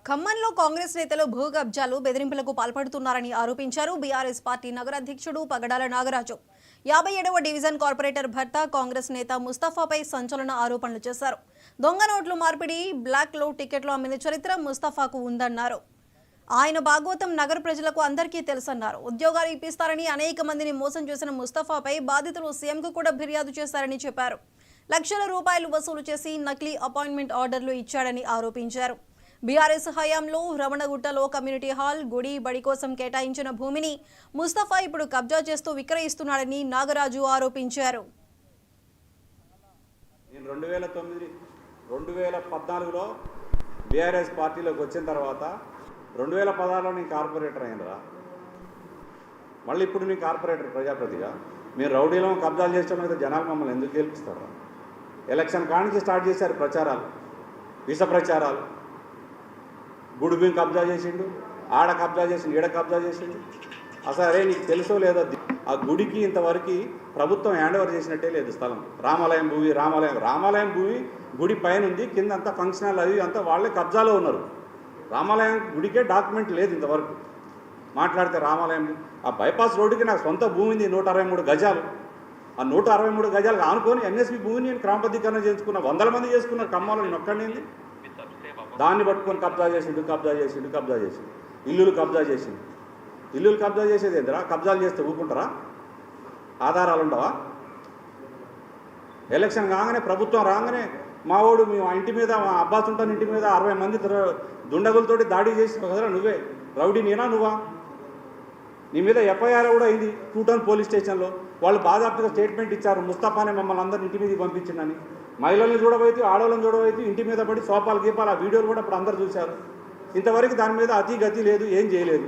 ఖమ్మంలో కాంగ్రెస్ నేతలు భూ కబ్జాలు బెదిరింపులకు పాల్పడుతున్నారని ఆరోపించారు బీఆర్ఎస్ పార్టీ నగర అధ్యక్షుడు పగడాల నాగరాజు. 57వ డివిజన్ కార్పొరేటర్ భర్త కాంగ్రెస్ నేత ముస్తఫాపై సంచలన ఆరోపణలు చేశారు. దొంగ నోట్లు మార్పిడి, బ్లాక్ లో టికెట్లు అమ్మిన చరిత్ర ముస్తఫాకు ఉందన్నారు. ఆయన భాగవతం నగర ప్రజలకు అందరికీ తెలుసన్నారు. ఉద్యోగాలు ఇప్పిస్తారని అనేక మందిని మోసం చేసిన ముస్తఫాపై బాధితులు సీఎంకు కూడా ఫిర్యాదు చేశారని చెప్పారు. లక్షల రూపాయలు వసూలు చేసి నకిలీ అపాయింట్మెంట్ ఆర్డర్లు ఇచ్చాడని ఆరోపించారు. బీఆర్ఎస్ హయాంలో రమణగుట్టలో కమ్యూనిటీ హాల్, గుడి, బడి కోసం కేటాయించిన భూమిని ముస్తఫా ఇప్పుడు కబ్జా చేస్తూ విక్రయిస్తున్నాడని నాగరాజు ఆరోపించారు. 2014లో బీఆర్ఎస్ పార్టీలోకి వచ్చిన తర్వాత 2016లో నేను కార్పొరేటర్ అయినరా, మళ్ళీ ఇప్పుడు నేను కార్పొరేటర్ ప్రజాప్రతిగా మీరు రౌడీలో కబ్జాలు చేసడం అయితే జనాలు మమ్మల్ని ఎందుకు గెలిపిస్తారా? ఎలక్షన్ కానించి స్టార్ట్ చేశారు ప్రచారాలు, విష ప్రచారాలు. గుడి భూమి కబ్జా చేసిండు, ఆడ కబ్జా చేసిండు, ఈడ కబ్జా చేసిండు. అసలు అరే నీకు తెలుసో లేదో, ఆ గుడికి ఇంతవరకు ప్రభుత్వం హ్యాండ్ ఓవర్ చేసినట్టే లేదు స్థలం. రామాలయం భూమి గుడి పైన ఉంది, కింద అంతా ఫంక్షన్ హాల్ అవి అంతా వాళ్ళే కబ్జాలో ఉన్నారు. రామాలయం గుడికే డాక్యుమెంట్ లేదు ఇంతవరకు. మాట్లాడితే రామాలయం ఆ బైపాస్ రోడ్డుకి నాకు సొంత భూమి ఉంది 163 గజాలు. ఆ 163 గజాలకు ఆనుకొని ఎన్ఎస్పి భూమిని నేను క్రమబద్ధీకరణ చేసుకున్న, 100 మంది చేసుకున్నారు ఖమ్మంలో. నేను ఒక్కడిని దాన్ని పట్టుకొని కబ్జా చేసిండు. ఇల్లులు కబ్జా చేసేది ఏందిరా? కబ్జాలు చేస్తే ఊరుకుంటారా? ఆధారాలు ఉండవా? ఎలక్షన్ కాగానే, ప్రభుత్వం రాగానే మావాడు మీ ఇంటి మీద, మా అబ్బాస్ ఉంటాను ఇంటి మీద 60 మంది దుండగులతోటి దాడి చేసి కదరా నువ్వే రౌడీ నేనా నువ్వా? నీ మీద ఎఫ్ఐఆర్ కూడా అయింది 2 టౌన్ పోలీస్ స్టేషన్లో. వాళ్ళు బాధాప్తగా స్టేట్మెంట్ ఇచ్చారు, ముస్తఫానే మమ్మల్ని అందరిని ఇంటి మీదకి పంపించిందని. మహిళలను చూడబోతూ, ఆడవాళ్ళని చూడబోతూ ఇంటి మీద పడి సోపాలు గీపాలు ఆ వీడియోలు కూడా ఇప్పుడు అందరూ చూశారు. ఇంతవరకు దాని మీద అతి గతి లేదు, ఏం చేయలేదు.